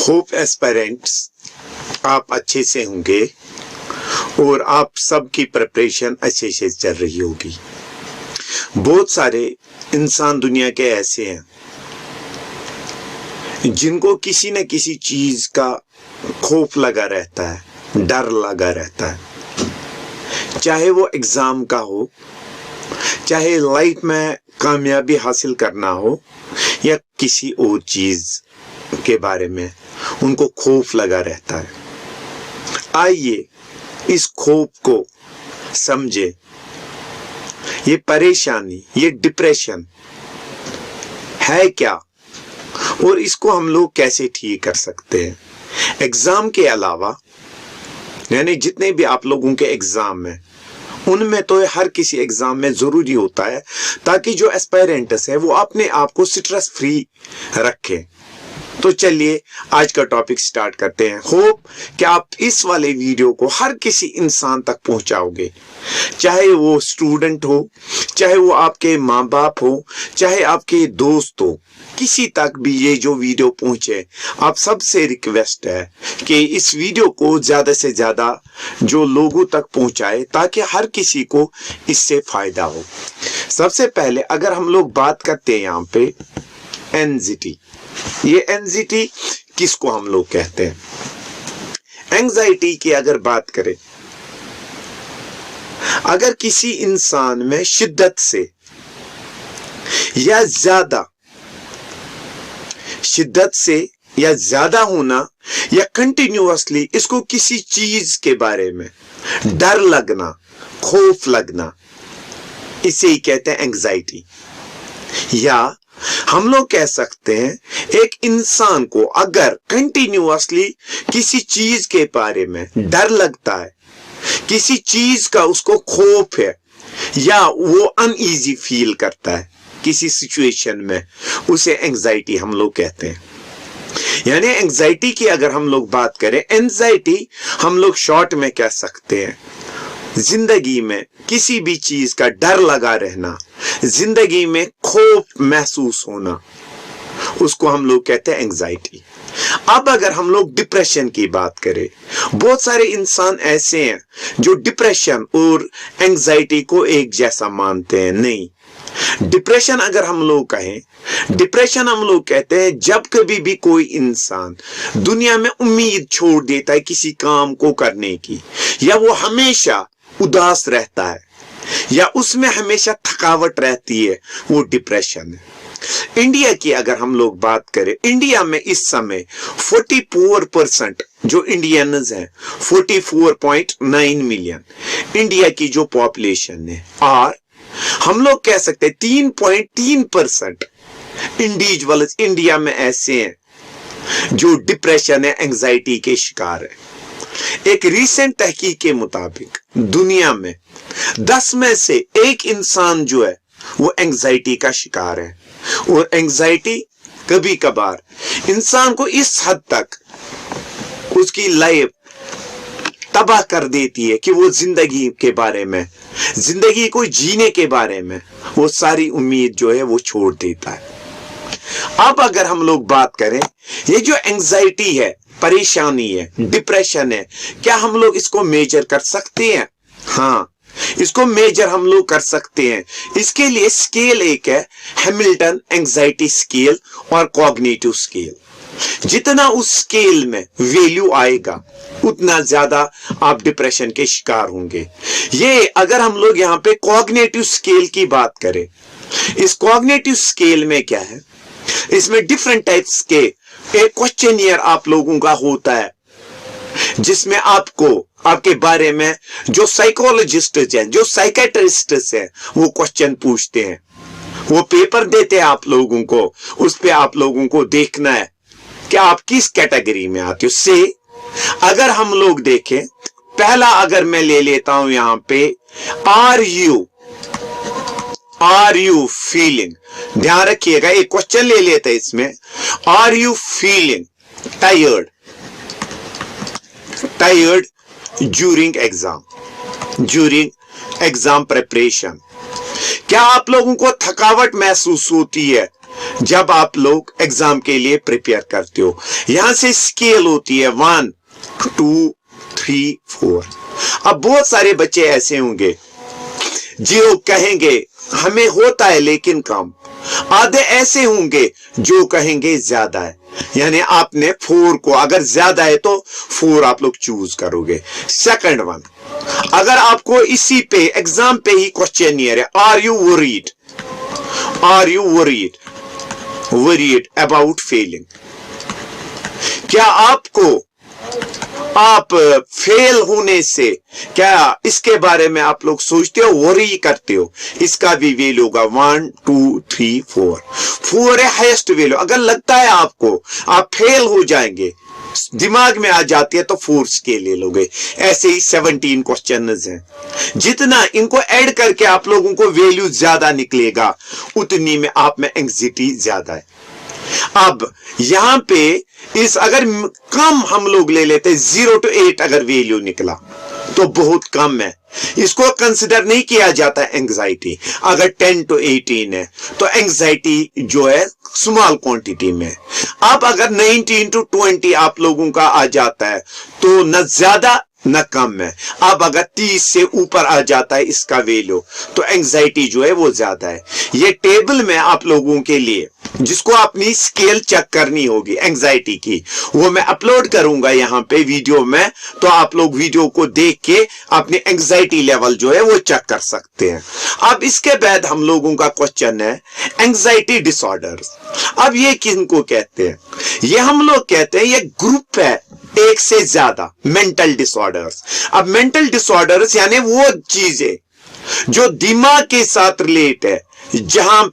Hope aspirants, आप अच्छे से होंगे और आप सबकी प्रिपरेशन अच्छे से चल रही होगी। बहुत सारे इंसान दुनिया के ऐसे हैं जिनको किसी न किसी चीज का खौफ लगा रहता है, डर लगा रहता है, चाहे वो एग्जाम का हो, चाहे लाइफ में कामयाबी हासिल करना हो, या किसी और चीज के बारे में उनको खौफ लगा रहता है। आइए इस खौफ को समझे, ये परेशानी, ये डिप्रेशन है क्या और इसको हम लोग कैसे ठीक कर सकते हैं। एग्जाम के अलावा यानी जितने भी आप लोगों के एग्जाम हैं उनमें तो हर किसी एग्जाम में जरूरी होता है ताकि जो एस्पायरेंट्स है वो अपने आप को स्ट्रेस फ्री रखे। तो चलिए आज का टॉपिक स्टार्ट करते हैं। होप कि आप इस वाले वीडियो को हर किसी इंसान तक पहुंचाओगे, चाहे वो स्टूडेंट हो, चाहे वो आपके माँ बाप हो, चाहे आपके दोस्त हो, किसी तक भी ये जो वीडियो पहुंचे। आप सबसे रिक्वेस्ट है कि इस वीडियो को ज्यादा से ज्यादा जो लोगों तक पहुंचाए ताकि हर किसी को इससे फायदा हो। सबसे पहले अगर हम लोग बात करते हैं यहाँ पे एंजाइटी, ये एंजाइटी किसको हम लोग कहते हैं? एंजाइटी की अगर बात करें, अगर किसी इंसान में शिद्दत से या ज्यादा होना या कंटिन्यूअसली इसको किसी चीज के बारे में डर लगना, खौफ लगना, इसे ही कहते हैं एंजाइटी। या हम लोग कह सकते हैं एक इंसान को अगर कंटिन्यूअसली किसी चीज के बारे में डर लगता है, किसी चीज का उसको खौफ है, या वो अनईजी फील करता है किसी सिचुएशन में, उसे एंजाइटी हम लोग कहते हैं। यानी एंजाइटी की अगर हम लोग बात करें, एंजाइटी हम लोग शॉर्ट में कह सकते हैं जिंदगी में किसी भी चीज का डर लगा रहना, जिंदगी में खौफ महसूस होना, उसको हम लोग कहते हैं एंजाइटी। अब अगर हम लोग डिप्रेशन की बात करें, बहुत सारे इंसान ऐसे हैं जो डिप्रेशन और एंजाइटी को एक जैसा मानते हैं। नहीं, डिप्रेशन अगर हम लोग कहें, डिप्रेशन हम लोग कहते हैं जब कभी भी कोई इंसान दुनिया में उम्मीद छोड़ देता है किसी काम को करने की, या वो हमेशा उदास रहता है, या उसमें हमेशा थकावट रहती है, वो डिप्रेशन है। इंडिया की अगर हम लोग बात करें, इंडिया में इस समय 44% जो इंडियंस हैं, 44.9 मिलियन इंडिया की जो पॉपुलेशन है, और हम लोग कह सकते हैं 3.3% इंडिविजुअल्स इंडिया में ऐसे हैं जो डिप्रेशन है, एंजाइटी के शिकार है। एक रीसेंट तहकीक के मुताबिक दुनिया में 10 में से 1 इंसान जो है वो एंजाइटी का शिकार है, और एंजाइटी कभी कभार इंसान को इस हद तक उसकी लाइफ तबाह कर देती है कि वो जिंदगी के बारे में, जिंदगी को जीने के बारे में वो सारी उम्मीद जो है वो छोड़ देता है। अब अगर हम लोग बात करें, ये जो एंजाइटी है, परेशानी है, डिप्रेशन है, क्या हम लोग इसको मेजर कर सकते हैं? हाँ, इसको मेजर हम लोग कर सकते हैं। इसके लिए स्केल एक है, हैमिल्टन एंजाइटी स्केल और कॉग्निटिव स्केल। जितना उस स्केल में वैल्यू आएगा उतना ज्यादा आप डिप्रेशन के शिकार होंगे। ये अगर हम लोग यहाँ पे कॉग्निटिव स्केल की बात करें, इस कॉग्निटिव स्केल में क्या है, इसमें डिफरेंट टाइप्स के एक क्वेश्चनियर आप लोगों का होता है, जिसमें आपको आपके बारे में जो साइकोलॉजिस्ट हैं, जो साइकेट्रिस्ट हैं, वो क्वेश्चन पूछते हैं, वो पेपर देते हैं आप लोगों को, उस पे आप लोगों को देखना है कि आप किस कैटेगरी में आते हो। से अगर हम लोग देखें, पहला अगर मैं ले लेता हूं यहां पे, आर यू फीलिंग, ध्यान रखिएगा, एक क्वेश्चन ले लेते हैं इसमें, are you feeling tired during exam preparation? क्या आप लोगों को थकावट महसूस होती है जब आप लोग एग्जाम के लिए प्रिपेयर करते हो। यहां से स्केल होती है 1 2 3 4। अब बहुत सारे बच्चे ऐसे होंगे जो कहेंगे हमें होता है लेकिन कम। आधे ऐसे होंगे जो कहेंगे ज्यादा है, यानी आपने 4 को अगर ज्यादा है तो 4 आप लोग चूज करोगे। सेकंड वन, अगर आपको इसी पे एग्जाम पे ही क्वेश्चनियर है, are you worried, are you worried about failing, क्या आपको आप फेल होने से क्या इसके बारे में आप लोग सोचते हो, वरी करते हो, इसका भी वैल्यू होगा 1 2 3 4। 4 है हाईएस्ट वैल्यू। अगर लगता है आपको आप फेल हो जाएंगे, दिमाग में आ जाती है, तो 4 स्केल ले लोगे। ऐसे ही 17 क्वेश्चन हैं, जितना इनको ऐड करके आप लोगों को वैल्यू ज्यादा निकलेगा, उतनी में आप में एंग्जाइटी ज्यादा है। अब यहां पे इस अगर कम हम लोग ले लेते 0 to 8, अगर वैल्यू निकला तो बहुत कम है, इसको कंसिडर नहीं किया जाता एंग्जाइटी। अगर 10 to 18 है तो एंग्जाइटी जो है स्मॉल क्वांटिटी में। अब अगर 19 to 20 आप लोगों का आ जाता है तो न ज्यादा न कम है। अब अगर 30 से ऊपर आ जाता है इसका वैल्यू, तो एंग्जाइटी जो है वो ज्यादा है। ये टेबल में आप लोगों के लिए जिसको अपनी स्केल चेक करनी होगी एंग्जाइटी की, वो मैं अपलोड करूंगा यहां पे वीडियो में, तो आप लोग वीडियो को देख के अपनी एंग्जाइटी लेवल जो है वो चेक कर सकते हैं। अब इसके बाद हम लोगों का क्वेश्चन है एंग्जाइटी डिसऑर्डर्स। अब ये किनको कहते हैं? ये हम लोग कहते हैं ये ग्रुप है एक से ज्यादा मेंटल डिसऑर्डर्स। अब मेंटल डिसऑर्डर्स यानी वो चीजें जो दिमाग के साथ रिलेट है, जहां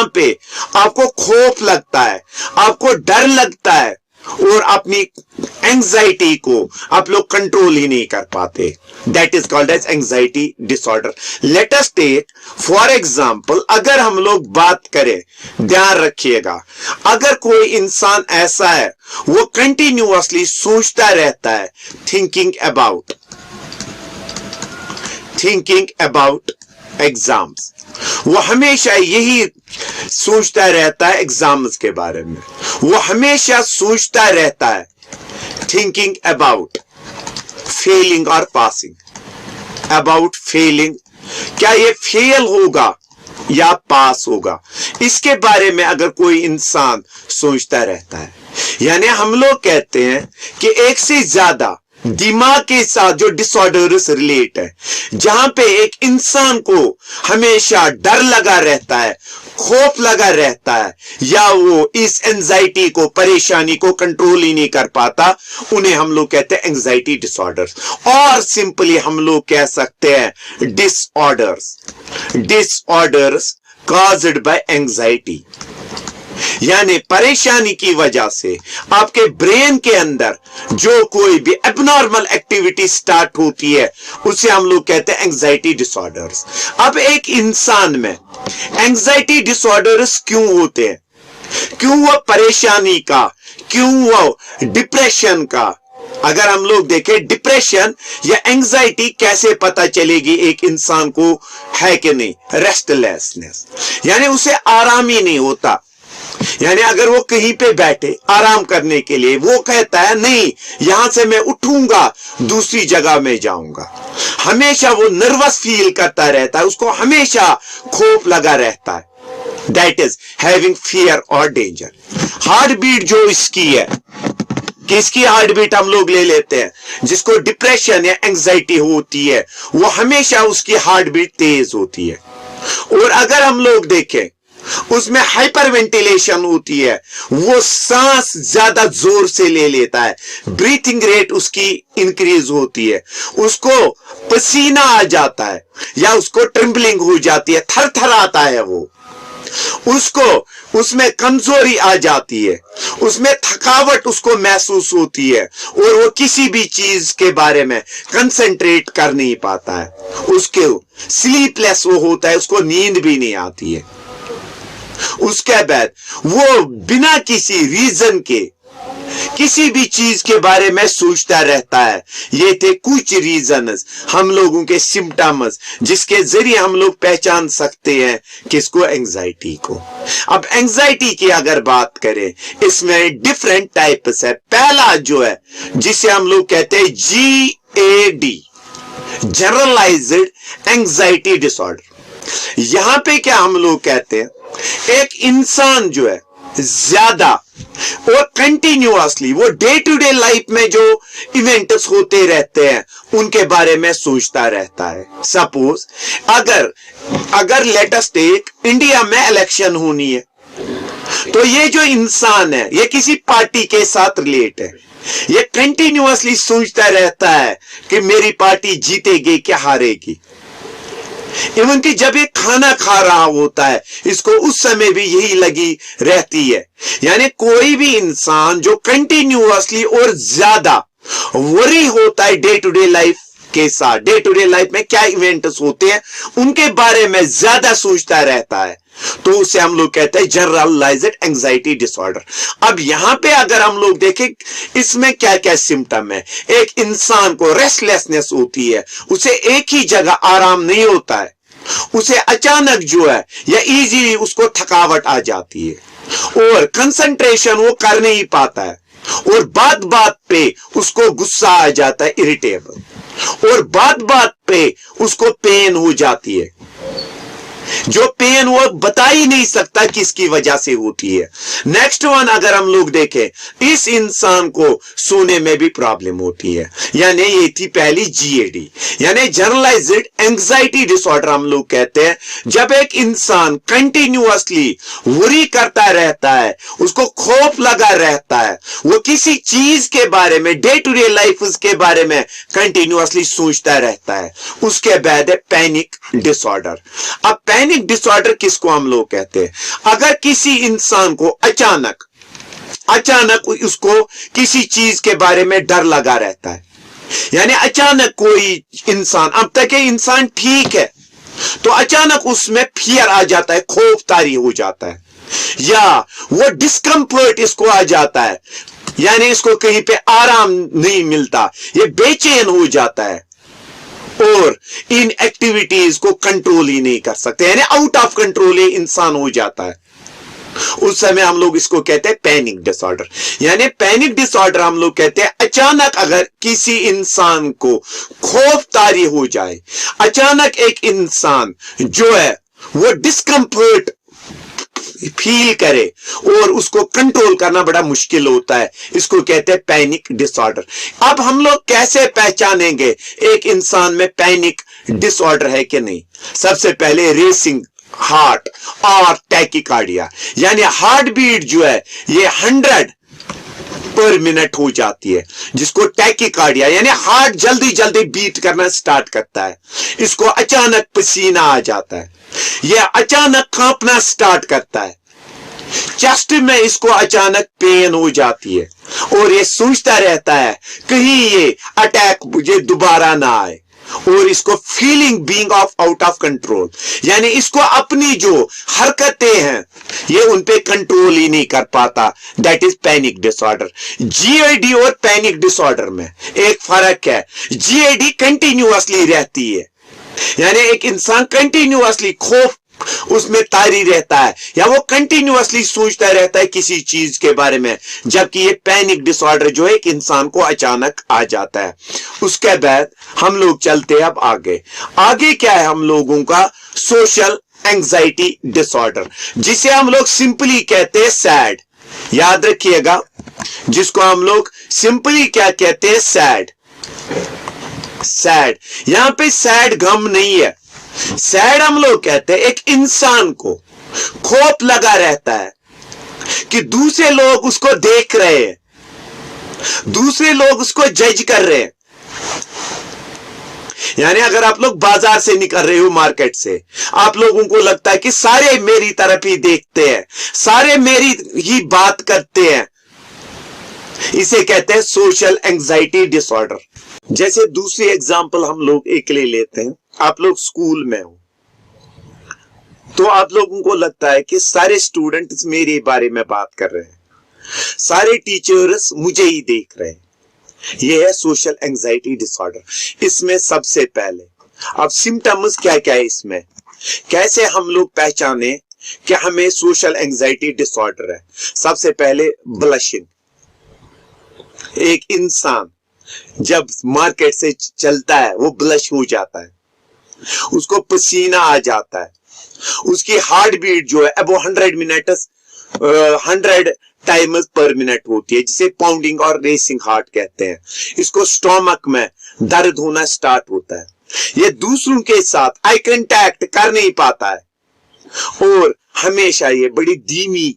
पे आपको खौफ लगता है, आपको डर लगता है, और अपनी एंग्जाइटी को आप लोग कंट्रोल ही नहीं कर पाते। That is called as anxiety disorder. Let us take for example, अगर हम लोग बात करें, ध्यान रखिएगा, अगर कोई इंसान ऐसा है वो कंटिन्यूअसली सोचता रहता है थिंकिंग अबाउट एग्जाम्स, वो हमेशा यही सोचता रहता है एग्जाम्स के बारे में, वो हमेशा सोचता रहता है थिंकिंग अबाउट फेलिंग और पासिंग, अबाउट फेलिंग, क्या ये फेल होगा या पास होगा, इसके बारे में अगर कोई इंसान सोचता रहता है, यानी हम लोग कहते हैं कि एक से ज्यादा दिमाग के साथ जो डिसऑर्डर्स रिलेट है, जहां पे एक इंसान को हमेशा डर लगा रहता है, खौफ लगा रहता है, या वो इस एंजाइटी को, परेशानी को कंट्रोल ही नहीं कर पाता, उन्हें हम लोग कहते हैं एंजाइटी डिसऑर्डर्स। और सिंपली हम लोग कह सकते हैं डिसऑर्डर्स कॉज्ड बाय एंजाइटी, यानी परेशानी की वजह से आपके ब्रेन के अंदर जो कोई भी एबनॉर्मल एक्टिविटी स्टार्ट होती है, उसे हम लोग कहते हैं एंजाइटी डिसऑर्डर्स। अब एक इंसान में एंजाइटी डिसऑर्डर्स क्यों होते हैं, क्यों वो परेशानी का, क्यों वो डिप्रेशन का? अगर हम लोग देखें डिप्रेशन या एंजाइटी कैसे पता चलेगी एक इंसान को है कि नहीं? रेस्टलेसनेस, यानी उसे आराम ही नहीं होता। यानी अगर वो कहीं पे बैठे आराम करने के लिए, वो कहता है नहीं, यहां से मैं उठूंगा दूसरी जगह में जाऊंगा, हमेशा वो नर्वस फील करता रहता है, उसको हमेशा खौफ लगा रहता है। दैट इज हैविंग फियर और डेंजर। हार्ट बीट जो इसकी है, किसकी हार्ट बीट हम लोग ले लेते हैं जिसको डिप्रेशन या एंजाइटी होती है, वो हमेशा उसकी हार्ट बीट तेज होती है। और अगर हम लोग देखें उसमें हाइपर वेंटिलेशन होती है, वो सांस ज्यादा जोर से ले लेता है, ब्रीथिंग रेट उसकी इंक्रीज होती है, उसको पसीना आ जाता है या उसको ट्रिम्बलिंग हो जाती है, थर थर आता है, वो उसको उसमें कमजोरी आ जाती है, उसमें थकावट उसको महसूस होती है, और वो किसी भी चीज के बारे में कंसंट्रेट कर नहीं पाता है, उसके स्लीपलेस वो होता है, उसको नींद भी नहीं आती है। उसके बाद वो बिना किसी रीजन के किसी भी चीज के बारे में सोचता रहता है। ये थे कुछ रीजंस, हम लोगों के सिम्टम्स, जिसके जरिए हम लोग पहचान सकते हैं किसको, एंजाइटी को। अब एंजाइटी की अगर बात करें, इसमें डिफरेंट टाइप्स है। पहला जो है जिसे हम लोग कहते हैं GAD, जनरलाइज्ड एंजाइटी डिसऑर्डर। यहां पे क्या हम लोग कहते हैं, एक इंसान जो है ज्यादा और कंटिन्यूअसली वो डे टू डे लाइफ में जो इवेंट्स होते रहते हैं उनके बारे में सोचता रहता है। सपोज अगर लेट अस टेक, इंडिया में इलेक्शन होनी है, तो ये जो इंसान है ये किसी पार्टी के साथ रिलेट है, ये कंटिन्यूअसली सोचता रहता है कि मेरी पार्टी जीतेगी क्या हारेगी। इवन कि जब ये खाना खा रहा होता है इसको उस समय भी यही लगी रहती है। यानी कोई भी इंसान जो कंटिन्यूअसली और ज्यादा वरी होता है डे टू डे लाइफ के साथ, डे टू डे लाइफ में क्या इवेंट्स होते हैं उनके बारे में ज्यादा सोचता रहता है, तो उसे हम लोग कहते हैं जनरलाइज्ड एंजाइटी डिसऑर्डर। अब यहां पे अगर हम लोग देखें इसमें क्या क्या सिम्टम है, एक इंसान को रेस्टलेसनेस होती है, उसे एक ही जगह आराम नहीं होता है, उसे अचानक जो है या इजीली उसको थकावट आ जाती है और कंसंट्रेशन वो कर नहीं पाता है, और बात बात पे उसको गुस्सा आ जाता है, इरिटेबल, और बात बात पे उसको पेन हो जाती है, जो पेन वो बता ही नहीं सकता किसकी वजह से होती है। नेक्स्ट वन अगर हम लोग देखें, इस इंसान को सोने में भी प्रॉब्लम होती है। यानी ये थी पहली GAD, यानी जनरलाइज्ड एंजाइटी डिसऑर्डर हम लोग कहते हैं जब एक इंसान कंटिन्यूअसली वरी करता रहता है, उसको खौफ लगा रहता है, वो किसी चीज के बारे में डे टू डे लाइफ उसके बारे में कंटिन्यूअसली सोचता रहता है। उसके बाद है पैनिक डिसऑर्डर। अब पैनिक डिसऑर्डर किसको हम लोग कहते हैं, अगर किसी इंसान को अचानक उसको किसी चीज के बारे में डर लगा रहता है, यानी अचानक कोई इंसान, अब तक ये इंसान ठीक है, तो अचानक उसमें फियर आ जाता है, खौफ तारी हो जाता है, या वो डिस्कम्फर्ट इसको आ जाता है, यानी इसको कहीं पे आराम नहीं मिलता, ये बेचैन हो जाता है और इन एक्टिविटीज को कंट्रोल ही नहीं कर सकते, यानी आउट ऑफ कंट्रोल ये इंसान हो जाता है। उस समय हम लोग इसको कहते हैं पैनिक डिसऑर्डर। यानी पैनिक डिसऑर्डर हम लोग कहते हैं अचानक अगर किसी इंसान को खौफ तारी हो जाए, अचानक एक इंसान जो है वो डिस्कम्फर्ट फील करे और उसको कंट्रोल करना बड़ा मुश्किल होता है, इसको कहते हैं पैनिक डिसऑर्डर। अब हम लोग कैसे पहचानेंगे एक इंसान में पैनिक डिसऑर्डर है कि नहीं? सबसे पहले रेसिंग हार्ट और टैकीकार्डिया, यानी हार्ट बीट जो है ये 100 पर मिनट हो जाती है, जिसको टैकीकार्डिया यानी हार्ट जल्दी जल्दी बीट करना स्टार्ट करता है। इसको अचानक पसीना आ जाता है, यह अचानक कांपना स्टार्ट करता है, चेस्ट में इसको अचानक पेन हो जाती है और ये सोचता रहता है कहीं ये अटैक मुझे दोबारा ना आए, और इसको feeling being of out of control, यानी इसको अपनी जो हरकतें हैं ये उन पे कंट्रोल ही नहीं कर पाता, that is panic disorder. GAD और पैनिक डिसऑर्डर में एक फर्क है, GAD कंटिन्यूअसली रहती है, यानी एक इंसान कंटिन्यूअसली खौफ उसमें तारी रहता है या वो कंटिन्यूअसली सोचता रहता है किसी चीज के बारे में, जबकि ये पैनिक डिसऑर्डर जो है एक इंसान को अचानक आ जाता है। उसके बाद हम लोग चलते हैं अब आगे क्या है हम लोगों का, सोशल एंजाइटी डिसऑर्डर, जिसे हम लोग सिंपली कहते हैं सैड। याद रखिएगा, जिसको हम लोग सिंपली क्या कहते हैं, सैड। यहां पे सैड गम नहीं है, सैड हम लोग कहते हैं एक इंसान को खौफ लगा रहता है कि दूसरे लोग उसको देख रहे हैं, दूसरे लोग उसको जज कर रहे हैं। यानी अगर आप लोग बाजार से निकल रहे हो, मार्केट से, आप लोगों को लगता है कि सारे मेरी तरफ ही देखते हैं, सारे मेरी ही बात करते हैं, इसे कहते हैं सोशल एंजाइटी डिसऑर्डर। जैसे दूसरी एग्जांपल हम लोग एक ले लेते हैं, आप लोग स्कूल में हो तो आप लोगों को लगता है कि सारे स्टूडेंट्स मेरे बारे में बात कर रहे हैं, सारे टीचर्स मुझे ही देख रहे हैं। यह है सोशल एंजाइटी डिसऑर्डर। इसमें सबसे पहले अब सिम्टम्स क्या क्या है, इसमें कैसे हम लोग पहचाने कि हमें सोशल एंजाइटी डिसऑर्डर है। सबसे पहले ब्लशिंग। एक इंसान जब मार्केट से चलता है वो ब्लश हो जाता है, उसको पसीना आ जाता है, उसकी हार्ट बीट जो है अब 100 टाइम्स पर मिनट होती है, जिसे पाउंडिंग और रेसिंग हार्ट कहते हैं। इसको स्टोमक में दर्द होना स्टार्ट होता है। ये दूसरों के साथ आई कांटेक्ट कर नहीं पाता है और हमेशा ये बड़ी धीमी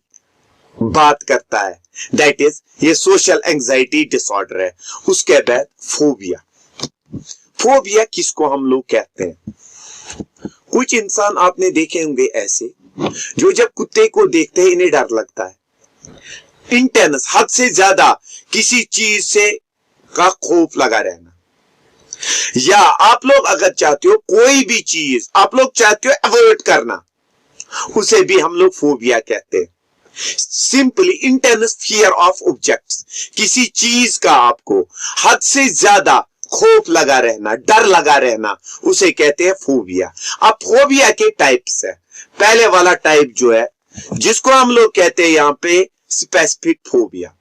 बात करता है। दैट इज ये सोशल एंजाइटी डिसऑर्डर है। उसके बाद फोबिया। फोबिया किसको हम लोग कहते हैं? कुछ इंसान आपने देखे होंगे ऐसे जो जब कुत्ते को देखते हैं इन्हें डर लगता है। इंटेंस, हद से ज्यादा किसी चीज से का खौफ लगा रहना। या आप लोग अगर चाहते हो कोई भी चीज आप लोग चाहते हो अवॉइड करना, उसे भी हम लोग फोबिया कहते हैं। Simply intense fear of objects. किसी चीज का आपको हद से ज्यादा खौफ लगा रहना, डर लगा रहना, उसे कहते हैं फोबिया। अब फोबिया के टाइप्स है। पहले वाला टाइप जो है जिसको हम लोग कहते हैं यहां पे स्पेसिफिक फोबिया।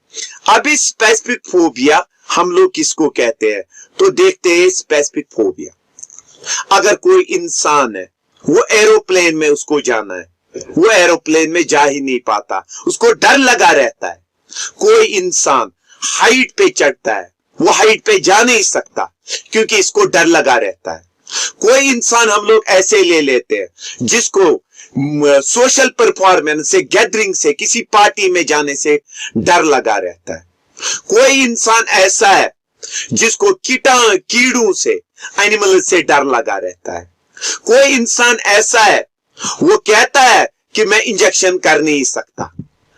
अब इस स्पेसिफिक फोबिया हम लोग किसको कहते हैं तो देखते हैं स्पेसिफिक फोबिया। अगर कोई इंसान है वो एरोप्लेन में उसको जाना है, वो एरोप्लेन में जा ही नहीं पाता, उसको डर लगा रहता है। कोई इंसान हाइट पे चढ़ता है, वो हाइट पे जा नहीं सकता क्योंकि इसको डर लगा रहता है। कोई इंसान हम लोग ऐसे ले लेते हैं जिसको सोशल परफॉर्मेंस से, गैदरिंग से, किसी पार्टी में जाने से डर लगा रहता है। कोई इंसान ऐसा है जिसको कीड़ों से, एनिमल से डर लगा रहता है। कोई इंसान ऐसा है वो कहता है कि मैं इंजेक्शन कर नहीं सकता।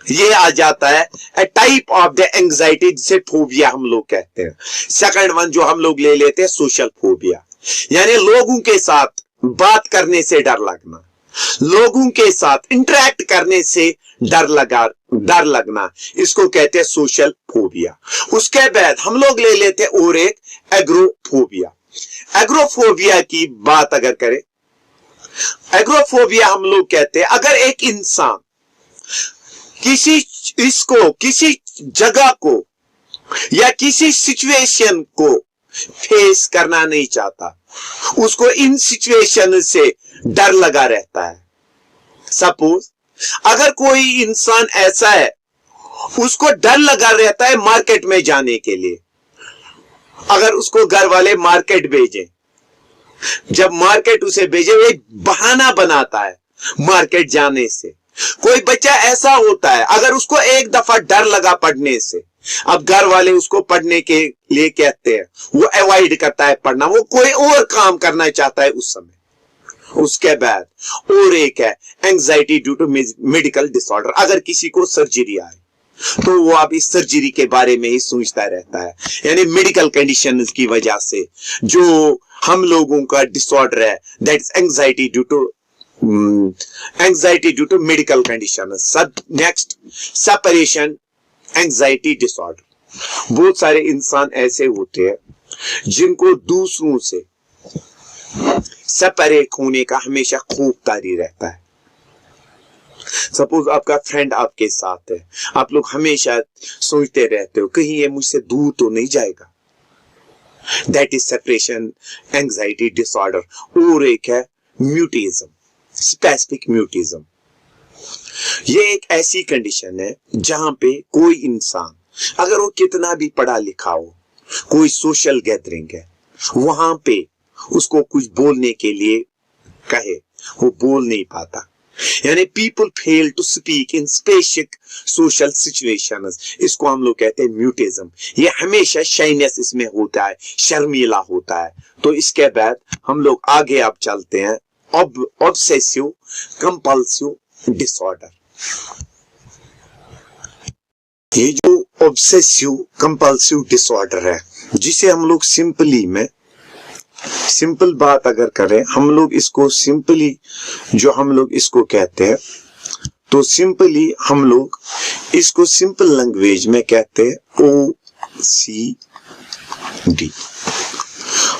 ये आ जाता है ए टाइप ऑफ द एंजाइटी, जिसे फोबिया हम लोग कहते हैं। सेकंड वन जो हम लोग ले लेते हैं सोशल फोबिया, यानी लोगों के साथ बात करने से डर लगना, लोगों के साथ इंटरेक्ट करने से डर लगना, इसको कहते हैं सोशल फोबिया। उसके बाद हम लोग ले लेते हैं और एक एग्रोफोबिया। एग्रोफोबिया की बात अगर करें, एग्रोफोबिया हम लोग कहते हैं अगर एक इंसान किसी जगह को या किसी सिचुएशन को फेस करना नहीं चाहता, उसको इन सिचुएशन से डर लगा रहता है। सपोज अगर कोई इंसान ऐसा है उसको डर लगा रहता है मार्केट में जाने के लिए, अगर उसको घर वाले मार्केट भेजें, जब मार्केट उसे भेजे वो एक बहाना बनाता है मार्केट जाने से। कोई बच्चा ऐसा होता है अगर उसको एक दफा डर लगा पढ़ने से, अब घर वाले उसको पढ़ने के लिए कहते हैं, वो अवॉइड करता है पढ़ना, वो कोई और काम करना चाहता है उस समय। उसके बाद और एक है anxiety due to medical disorder. अगर किसी को सर्जरी आए तो वो अब इस सर्जरी के बारे में ही सोचता रहता है, यानी मेडिकल कंडीशन की वजह से जो हम लोगों का डिसऑर्डर है, that is anxiety due to medical condition. Next separation anxiety disorder. बहुत सारे इंसान ऐसे होते हैं जिनको दूसरों से सेपरेट होने का हमेशा खौफ तारी रहता है। सपोज आपका फ्रेंड आपके साथ है, आप लोग हमेशा सोचते रहते हो कहीं ये मुझसे दूर तो नहीं जाएगा। That is separation anxiety disorder. और एक है म्यूटिज्म, स्पेसिफिक म्यूटिज्म। ये एक ऐसी कंडीशन है जहां पे कोई इंसान अगर वो कितना भी पढ़ा लिखा हो, कोई सोशल गैदरिंग है, वहां पे उसको कुछ बोलने के लिए कहे, वो बोल नहीं पाता। यानी people fail to speak in specific social situations. इसको हम लोग कहते हैं म्यूटिज्म। ये हमेशा शाइनेस इसमें होता है, शर्मीला होता है। तो इसके बाद हम लोग आगे अब चलते हैं ऑब्सेसिव कंपल्सिव डिसऑर्डर। ये जो ऑब्सेसिव कंपल्सिव डिसऑर्डर है, जिसे हम लोग सिंपल बात अगर करें, हम लोग इसको सिंपली जो हम लोग इसको कहते हैं, तो सिंपली हम लोग इसको सिंपल लैंग्वेज में कहते हैं OCD।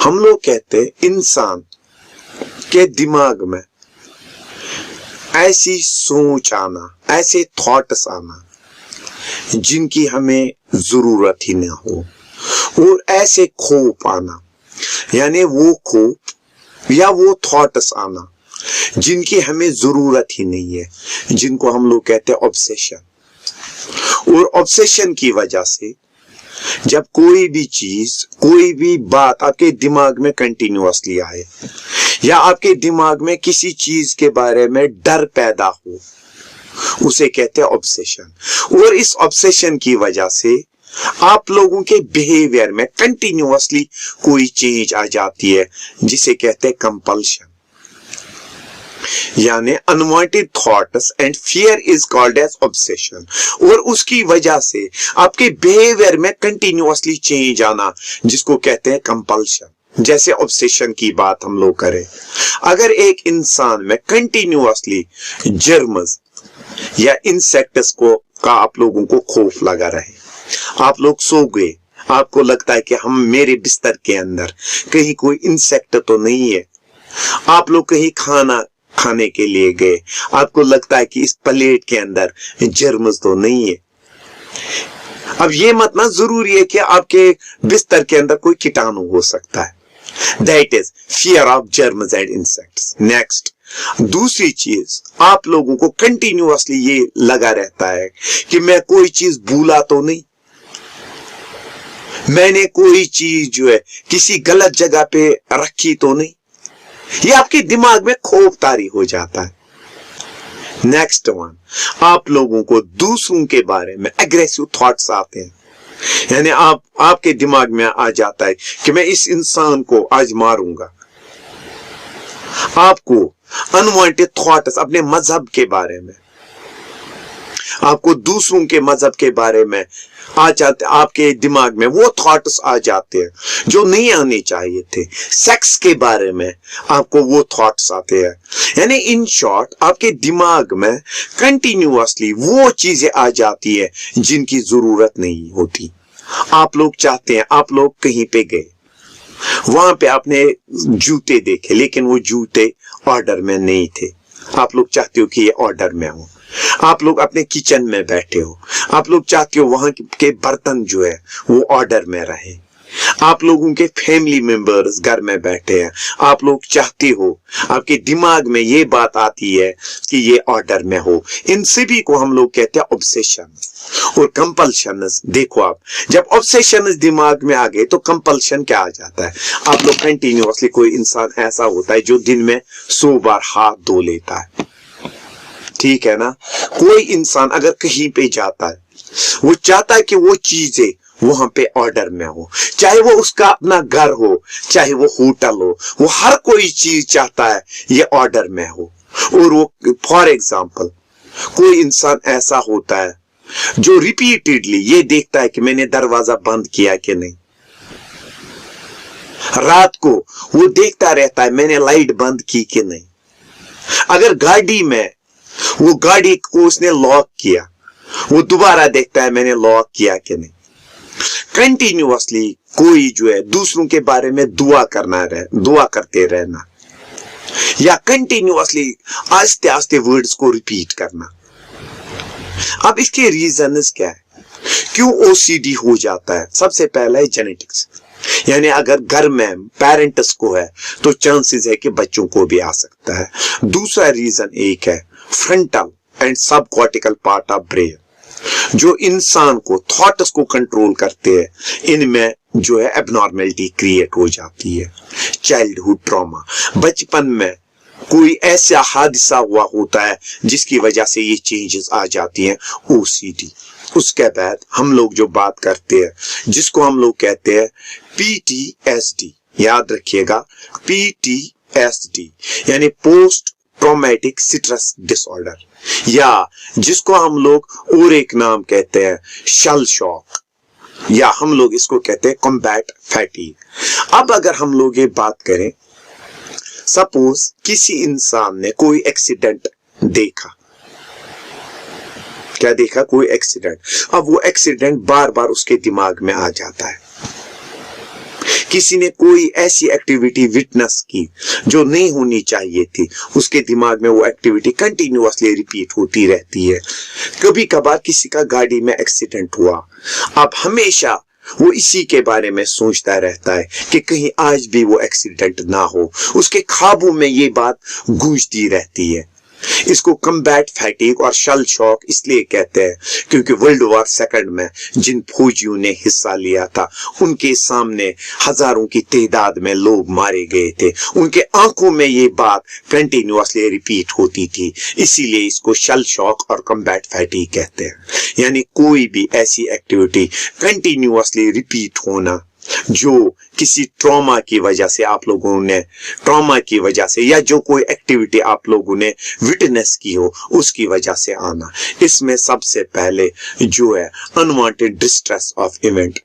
हम लोग कहते हैं इंसान के दिमाग में ऐसी सोच आना, ऐसे थॉट्स आना जिनकी हमें जरूरत ही ना हो, और ऐसे खौफ आना, यानी वो खौफ या वो थॉट्स आना जिनकी हमें जरूरत ही नहीं है, जिनको हम लोग कहते हैं ऑब्सेशन। और ऑब्सेशन की वजह से जब कोई भी चीज, कोई भी बात आपके दिमाग में कंटिन्यूअसली आए, या आपके दिमाग में किसी चीज के बारे में डर पैदा हो, उसे कहते हैं ऑब्सेशन। और इस ऑब्सेशन की वजह से आप लोगों के बिहेवियर में कंटिन्यूअसली कोई चेंज आ जाती है, जिसे कहते हैं कंपल्शन, यानी unwanted thoughts and fear is called as obsession. और उसकी वजह से आपके बिहेवियर में कंटिन्यूअसली चेंज आना, जिसको कहते हैं कंपल्शन। जैसे ऑब्सेशन की बात हम लोग करें, अगर एक इंसान में कंटिन्यूअसली जर्म्स या इंसेक्ट्स का आप लोगों को खौफ लगा रहे, आप लोग सो गए, आपको लगता है कि हम मेरे बिस्तर के अंदर कहीं कोई इंसेक्ट तो नहीं है, आप लोग कहीं खाना खाने के लिए गए, आपको लगता है कि इस प्लेट के अंदर जर्म्स तो नहीं है। अब ये मतलब जरूरी है कि आपके बिस्तर के अंदर कोई कीटाणु हो सकता है। That is fear of germs and insects. Next, दूसरी चीज, आप लोगों को कंटिन्यूअसली ये लगा रहता है कि मैं कोई चीज भूला तो नहीं, मैंने कोई चीज जो है किसी गलत जगह पे रखी तो नहीं। ये आपके दिमाग में खौफ तारी हो जाता है। नेक्स्ट वन, आप लोगों को दूसरों के बारे में एग्रेसिव थॉट्स आते हैं, यानी आपके दिमाग में आ जाता है कि मैं इस इंसान को आज मारूंगा। आपको अनवांटेड थॉट्स अपने मजहब के बारे में, आपको दूसरों के मजहब के बारे में आ जाते, आपके दिमाग में वो थॉट्स आ जाते हैं जो नहीं आने चाहिए थे। सेक्स के बारे में आपको वो थॉट्स आते हैं, यानी इन शॉर्ट आपके दिमाग में कंटिन्यूअसली वो चीजें आ जाती है जिनकी जरूरत नहीं होती। आप लोग चाहते हैं, आप लोग कहीं पे गए, वहां पे आपने जूते देखे, लेकिन वो जूते ऑर्डर में नहीं थे, आप लोग चाहते हो कि ये ऑर्डर में हो। आप लोग अपने किचन में बैठे हो, आप लोग चाहते हो वहां के बर्तन जो है वो ऑर्डर में रहे। आप लोगों के फैमिली मेंबर्स घर में बैठे हैं, आप लोग चाहते हो, आपके दिमाग में ये बात आती है कि ये ऑर्डर में हो। इन सभी को हम लोग कहते हैं ऑब्सेशन और कंपल्शन। देखो, आप जब ऑब्सेशन दिमाग में आ गए तो कंपल्शन क्या आ जाता है। आप लोग कंटिन्यूअसली, कोई इंसान ऐसा होता है जो दिन में 100 बार हाथ धो लेता है, ठीक है ना। कोई इंसान अगर कहीं पे जाता है, वो चाहता है कि वो चीजें वहां पे ऑर्डर में हो, चाहे वो उसका अपना घर हो, चाहे वो होटल हो, वो हर कोई चीज चाहता है ये ऑर्डर में हो। और वो, फॉर एग्जाम्पल, कोई इंसान ऐसा होता है जो रिपीटेडली ये देखता है कि मैंने दरवाजा बंद किया कि नहीं, रात को वो देखता रहता है मैंने लाइट बंद की कि नहीं। अगर गाड़ी में वो गाड़ी को उसने लॉक किया, वो दोबारा देखता है मैंने लॉक किया कि नहीं। कंटिन्यूअसली कोई जो है दूसरों के बारे में दुआ करते रहना, या कंटिन्यूअसली आस्ते आस्ते वर्ड्स को रिपीट करना। अब इसके रीजंस क्या है, क्यों ओसीडी हो जाता है? सबसे पहला है जेनेटिक्स, यानी अगर घर में पेरेंट्स को है तो चांसेस है कि बच्चों को भी आ सकता है। दूसरा रीजन एक है फ्रंटल एंड सब कॉर्टिकल पार्ट ऑफ ब्रेन, जो इंसान को थॉट्स को कंट्रोल करते हैं, इनमें जो है एबनॉर्मेलिटी क्रिएट हो जाती है। चाइल्डहुड ट्रॉमा, बचपन में कोई ऐसा हादसा हुआ होता है जिसकी वजह से ये चेंजेस आ जाती हैं, ओसीडी। उसके बाद हम लोग जो बात करते हैं जिसको हम लोग कहते हैं पीटीएसडी, याद रखिएगा पीटीएसडी यानी पोस्ट ट्रॉमेटिक स्ट्रेस डिसऑर्डर, या जिसको हम लोग और एक नाम कहते हैं शल शॉक, या हम लोग इसको कहते हैं कॉम्बैट फैटीग। अब अगर हम लोग ये बात करें, सपोज किसी इंसान ने कोई एक्सीडेंट देखा, क्या देखा? कोई एक्सीडेंट। अब वो एक्सीडेंट बार बार उसके दिमाग में आ जाता है। किसी ने कोई ऐसी एक्टिविटी विटनेस की जो नहीं होनी चाहिए थी, उसके दिमाग में वो एक्टिविटी कंटिन्यूअसली रिपीट होती रहती है। कभी कभार किसी का गाड़ी में एक्सीडेंट हुआ, अब हमेशा वो इसी के बारे में सोचता रहता है कि कहीं आज भी वो एक्सीडेंट ना हो। उसके ख्वाबों में ये बात गूंजती रहती है। इसको कम्बैट फैटिग और शल शॉक इसलिए कहते हैं क्योंकि वर्ल्ड वॉर सेकंड में जिन फौजियों ने हिस्सा लिया था, उनके सामने हजारों की तादाद में लोग मारे गए थे। उनके आंखों में ये बात कंटिन्यूअसली रिपीट होती थी, इसीलिए इसको शल शॉक और कम्बैट फैटिग कहते हैं। यानी कोई भी ऐसी एक्टिविटी कंटिन्यूअसली रिपीट होना जो किसी ट्रॉमा की वजह से आप लोगों ने या जो कोई एक्टिविटी आप लोगों ने विटनेस की हो उसकी वजह से आना। इसमें सबसे पहले जो है अनवांटेड डिस्ट्रेस ऑफ इवेंट,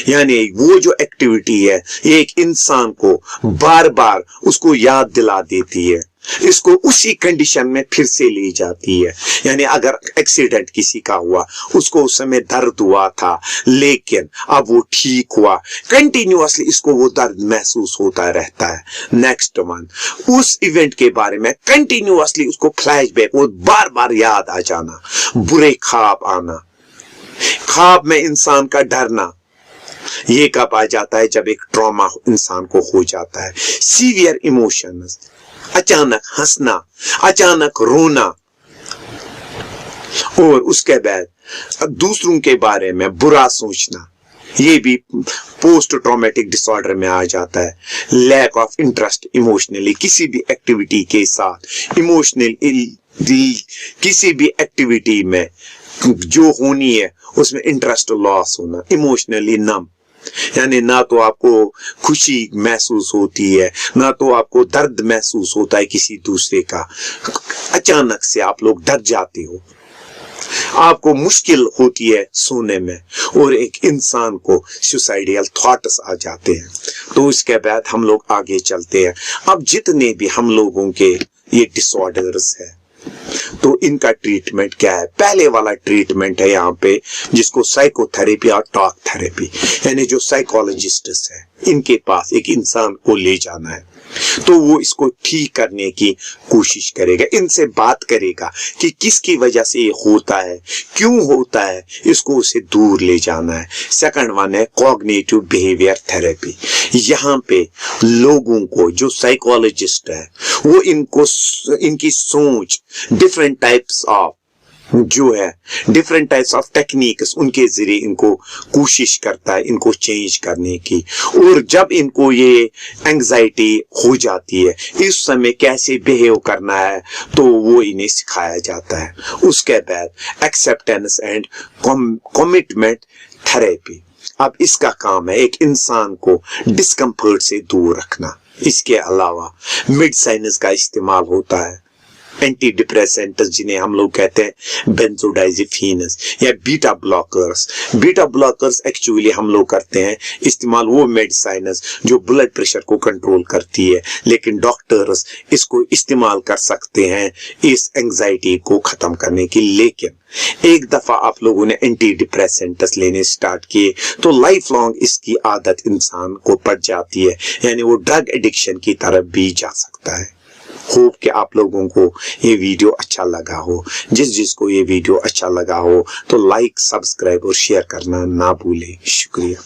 यानी वो जो एक्टिविटी है ये एक इंसान को बार बार उसको याद दिला देती है, इसको उसी कंडीशन में फिर से ले जाती है। यानी अगर एक्सीडेंट किसी का हुआ, उसको उस समय दर्द हुआ था लेकिन अब वो ठीक हुआ, कंटिन्यूअसली इसको वो दर्द महसूस होता रहता है। नेक्स्ट वन, उस इवेंट के बारे में कंटिन्यूअसली उसको फ्लैशबैक, वो बार बार याद आ जाना। बुरे ख्वाब आना, ख्वाब में इंसान का डरना, ये कब आ जाता है? जब एक ट्रॉमा इंसान को हो जाता है। सीवियर इमोशंस, अचानक हंसना, अचानक रोना, और उसके बाद दूसरों के बारे में बुरा सोचना, ये भी पोस्ट ट्रॉमेटिक डिसऑर्डर में आ जाता है। लैक ऑफ इंटरेस्ट इमोशनली, किसी भी एक्टिविटी के साथ इमोशनली किसी भी एक्टिविटी में जो होनी है उसमें इंटरेस्ट लॉस होना। इमोशनली नम, यानी ना तो आपको खुशी महसूस होती है ना तो आपको दर्द महसूस होता है किसी दूसरे का। अचानक से आप लोग डर जाते हो, आपको मुश्किल होती है सोने में, और एक इंसान को सुसाइडियल थॉट्स आ जाते हैं। तो इसके बाद हम लोग आगे चलते हैं। अब जितने भी हम लोगों के ये डिसऑर्डर्स है तो इनका ट्रीटमेंट क्या है? पहले वाला ट्रीटमेंट है यहाँ पे जिसको साइकोथेरेपी और टॉक थेरेपी, यानी जो साइकोलॉजिस्ट है इनके पास एक इंसान को ले जाना है तो वो इसको ठीक करने की कोशिश करेगा, इनसे बात करेगा कि किसकी वजह से ये होता है, क्यों होता है, इसको उसे दूर ले जाना है। सेकंड वन है कॉग्निटिव बिहेवियर थेरेपी। यहाँ पे लोगों को जो साइकोलॉजिस्ट है वो इनकी सोच डिफरेंट टाइप्स ऑफ टेक्निक्स उनके जरिए इनको कोशिश करता है इनको चेंज करने की। और जब इनको ये एंजाइटी हो जाती है इस समय कैसे बिहेव करना है तो वो इन्हें सिखाया जाता है। उसके बाद एक्सेप्टेंस एंड कमिटमेंट थेरेपी। अब इसका काम है एक इंसान को डिस्कम्फर्ट से दूर रखना। इसके अलावा मेडिसिन्स का इस्तेमाल होता है, एंटी डिप्रेसेंट्स जिन्हें हम लोग कहते हैं बेंजोडाइजिफिनस या beta blockers. Beta blockers actually हम लोग करते हैं इस्तेमाल वो मेडिसिन्स जो ब्लड प्रेशर को कंट्रोल करती है, लेकिन डॉक्टर्स इसको इस्तेमाल कर सकते हैं इस एंजाइटी को खत्म करने की। लेकिन एक दफा आप लोगों ने एंटी डिप्रेसेंट्स लेने स्टार्ट किए तो लाइफ लॉन्ग इसकी आदत इंसान को पड़ जाती है, यानी वो ड्रग एडिक्शन की तरफ भी जा सकता है। होप कि आप लोगों को ये वीडियो अच्छा लगा हो। जिसको ये वीडियो अच्छा लगा हो तो लाइक, सब्सक्राइब और शेयर करना ना भूलें। शुक्रिया।